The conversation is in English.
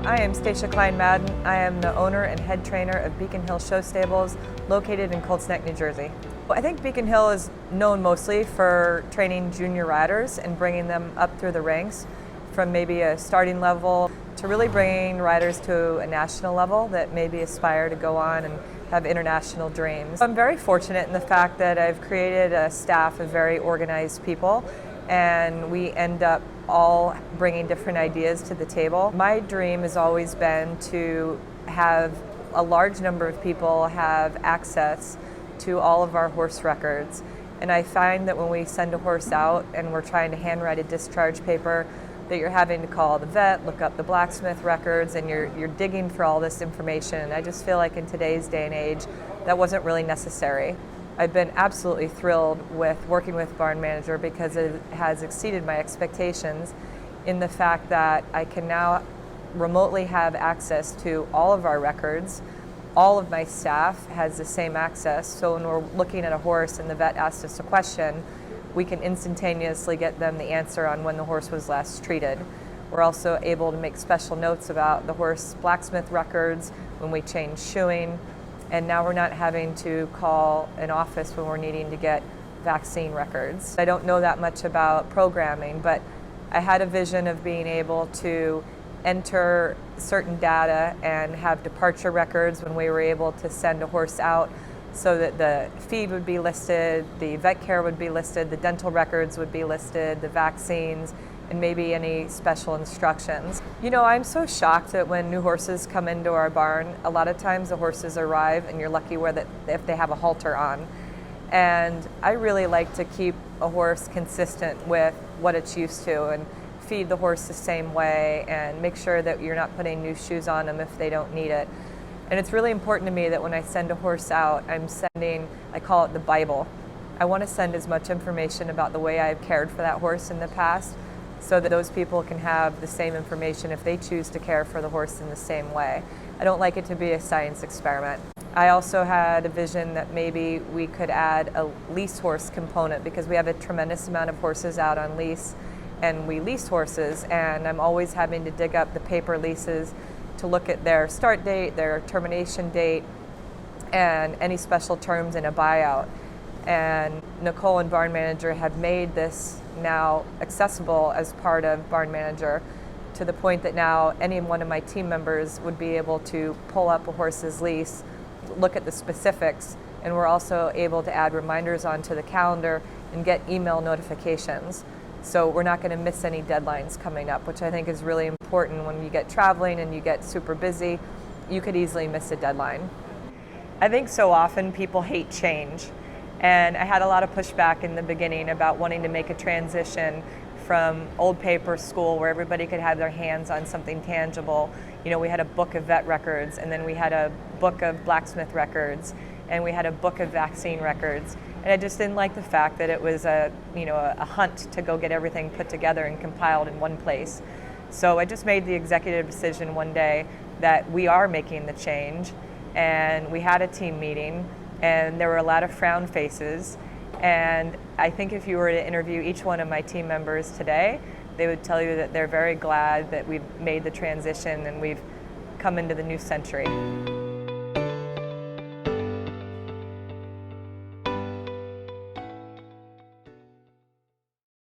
I am Stacia Klein Madden. I am the owner and head trainer of Beacon Hill Show Stables, located in Colts Neck, New Jersey. I think Beacon Hill is known mostly for training junior riders and bringing them up through the ranks from maybe a starting level to really bringing riders to a national level that maybe aspire to go on and have international dreams. I'm very fortunate in the fact that I've created a staff of very organized people, and we end up all bringing different ideas to the table. My dream has always been to have a large number of people have access to all of our horse records. And I find that when we send a horse out and we're trying to handwrite a discharge paper, that you're having to call the vet, look up the blacksmith records, and you're digging for all this information. And I just feel like in today's day and age, that wasn't really necessary. I've been absolutely thrilled with working with BarnManager because it has exceeded my expectations in the fact that I can now remotely have access to all of our records. All of my staff has the same access, so when we're looking at a horse and the vet asks us a question, we can instantaneously get them the answer on when the horse was last treated. We're also able to make special notes about the horse blacksmith records when we change shoeing, and now we're not having to call an office when we're needing to get vaccine records. I don't know that much about programming, but I had a vision of being able to enter certain data and have departure records when we were able to send a horse out, so that the feed would be listed, the vet care would be listed, the dental records would be listed, the vaccines, and maybe any special instructions. You know, I'm so shocked that when new horses come into our barn, a lot of times the horses arrive and you're lucky if they have a halter on. And I really like to keep a horse consistent with what it's used to and feed the horse the same way and make sure that you're not putting new shoes on them if they don't need it. And it's really important to me that when I send a horse out, I'm sending, I call it the Bible. I want to send as much information about the way I've cared for that horse in the past so that those people can have the same information if they choose to care for the horse in the same way. I don't like it to be a science experiment. I also had a vision that maybe we could add a lease horse component because we have a tremendous amount of horses out on lease and we lease horses, and I'm always having to dig up the paper leases to look at their start date, their termination date, and any special terms in a buyout. And Nicole and BarnManager have made this now accessible as part of BarnManager to the point that now any one of my team members would be able to pull up a horse's lease, look at the specifics, and we're also able to add reminders onto the calendar and get email notifications. So we're not going to miss any deadlines coming up, which I think is really important when you get traveling and you get super busy. You could easily miss a deadline. I think so often people hate change. And I had a lot of pushback in the beginning about wanting to make a transition from old paper school where everybody could have their hands on something tangible. You know, we had a book of vet records, and then we had a book of blacksmith records, and we had a book of vaccine records. And I just didn't like the fact that it was a hunt to go get everything put together and compiled in one place. So I just made the executive decision one day that we are making the change, and we had a team meeting, and there were a lot of frown faces. And I think if you were to interview each one of my team members today, they would tell you that they're very glad that we've made the transition and we've come into the new century.